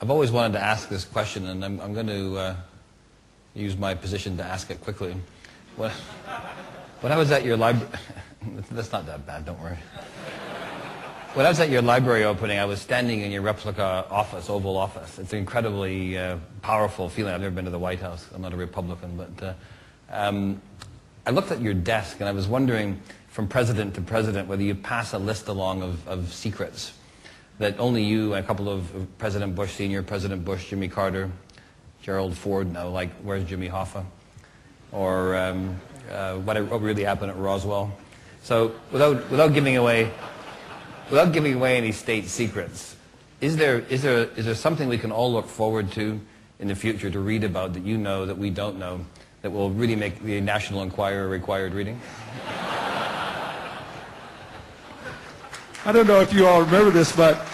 I've always wanted to ask this question, and I'm going to use my position to ask it quickly. When I was at your library, that's not that bad, don't worry. When I was at your library opening, I was standing in your replica office, Oval Office. It's an incredibly powerful feeling. I've never been to the White House. I'm not a Republican, but I looked at your desk, and I was wondering, from president to president, whether you pass a list along of secrets that only you and a couple of President Bush Sr., President Bush, Jimmy Carter, Gerald Ford, now like, where's Jimmy Hoffa? Or what really happened at Roswell. So without giving away any state secrets, is there something we can all look forward to in the future to read about that you know that we don't know that will really make the National Enquirer required reading? I don't know if you all remember this, but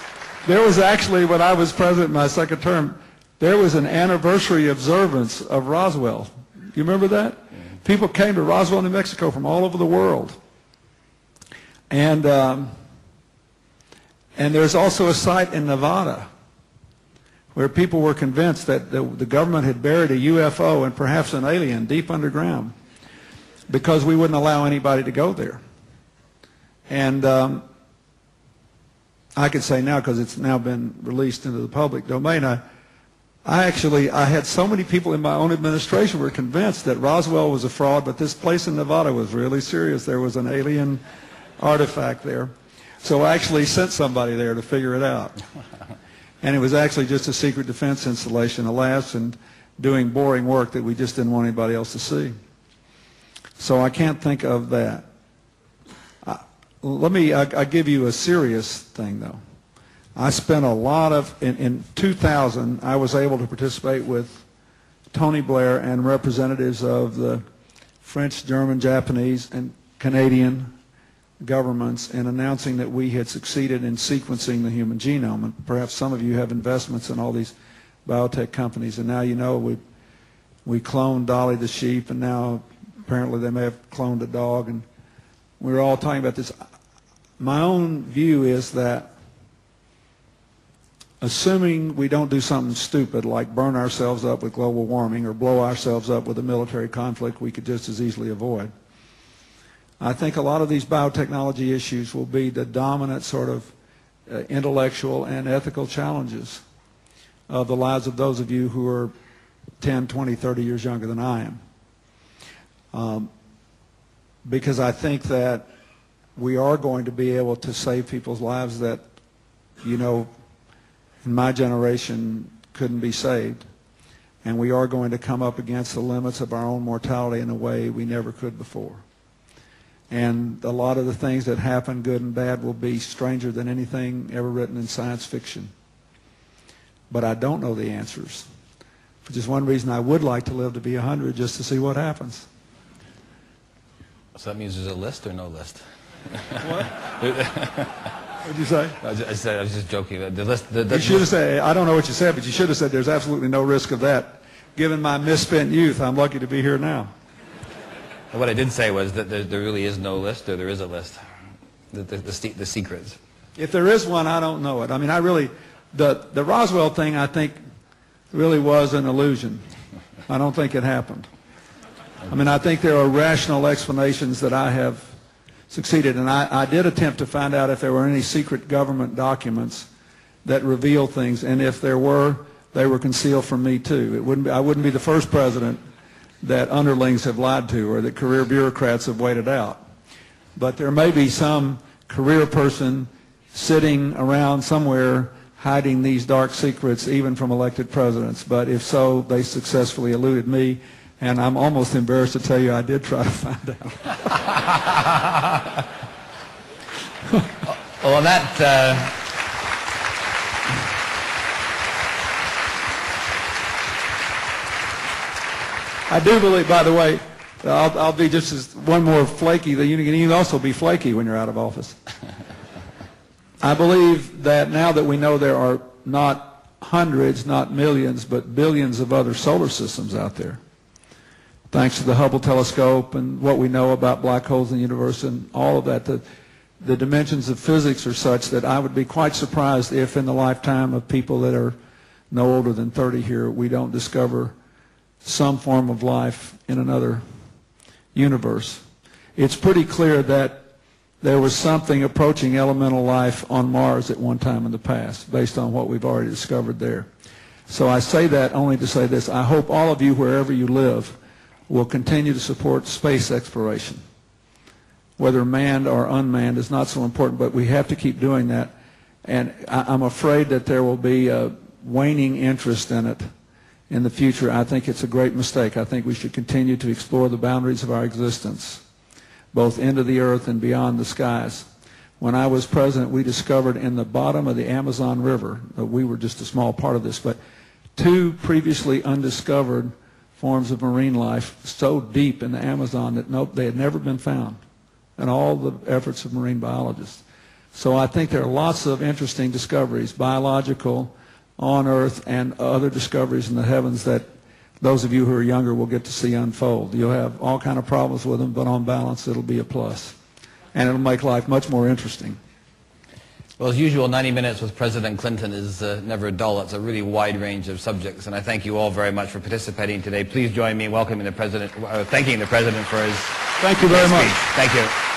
there was actually, when I was president in my second term, there was an anniversary observance of Roswell. You remember that? Mm-hmm. People came to Roswell, New Mexico from all over the world. And there's also a site in Nevada where people were convinced that the government had buried a UFO and perhaps an alien deep underground because we wouldn't allow anybody to go there. And I could say now, because it's now been released into the public domain, I had so many people in my own administration were convinced that Roswell was a fraud, but this place in Nevada was really serious. There was an alien artifact there. So I actually sent somebody there to figure it out. And it was actually just a secret defense installation, alas, and doing boring work that we just didn't want anybody else to see. So I can't think of that. I'll give you a serious thing, though. I spent a lot of, in 2000, I was able to participate with Tony Blair and representatives of the French, German, Japanese, and Canadian governments in announcing that we had succeeded in sequencing the human genome. And perhaps some of you have investments in all these biotech companies, and now you know we cloned Dolly the sheep, and now apparently they may have cloned a dog, and we were all talking about this. My own view is that assuming we don't do something stupid like burn ourselves up with global warming or blow ourselves up with a military conflict we could just as easily avoid, I think a lot of these biotechnology issues will be the dominant sort of intellectual and ethical challenges of the lives of those of you who are 10, 20, 30 years younger than I am. Because I think that we are going to be able to save people's lives that, you know, in my generation couldn't be saved. And we are going to come up against the limits of our own mortality in a way we never could before. And a lot of the things that happen, good and bad, will be stranger than anything ever written in science fiction. But I don't know the answers. For just one reason, I would like to live to be 100 just to see what happens. So that means there's a list or no list? What? What did you say? I was just joking. The list. You should have said, I don't know what you said, but you should have said there's absolutely no risk of that. Given my misspent youth, I'm lucky to be here now. What I did say was that there really is no list, or there is a list. The secrets. If there is one, I don't know it. I mean, the Roswell thing, I think, really was an illusion. I don't think it happened. I mean, I think there are rational explanations that I have succeeded, and I did attempt to find out if there were any secret government documents that reveal things, and if there were, they were concealed from me too. I wouldn't be the first president that underlings have lied to or that career bureaucrats have waited out. But there may be some career person sitting around somewhere hiding these dark secrets even from elected presidents. But if so, they successfully eluded me, and I'm almost embarrassed to tell you I did try to find out. Well, on that... I do believe, by the way, I'll be just as one more flaky, that you can also be flaky when you're out of office. I believe that now that we know there are not hundreds, not millions, but billions of other solar systems out there, thanks to the Hubble telescope and what we know about black holes in the universe and all of that, the dimensions of physics are such that I would be quite surprised if in the lifetime of people that are no older than 30 here, we don't discover some form of life in another universe. It's pretty clear that there was something approaching elemental life on Mars at one time in the past, based on what we've already discovered there. So I say that only to say this. I hope all of you, wherever you live, will continue to support space exploration. Whether manned or unmanned is not so important, but we have to keep doing that. And I'm afraid that there will be a waning interest in it in the future. I think it's a great mistake. I think we should continue to explore the boundaries of our existence, both into the earth and beyond the skies. When I was president, we discovered in the bottom of the Amazon River, we were just a small part of this, but 2 previously undiscovered forms of marine life so deep in the Amazon that they had never been found in all the efforts of marine biologists. So I think there are lots of interesting discoveries, biological, on Earth, and other discoveries in the heavens that those of you who are younger will get to see unfold. You'll have all kind of problems with them, but on balance it'll be a plus. And it'll make life much more interesting. Well, as usual, 90 Minutes with President Clinton is never dull. It's a really wide range of subjects, and I thank you all very much for participating today. Please join me in welcoming the President, thanking the President for his Thank you very much. speech. Thank you.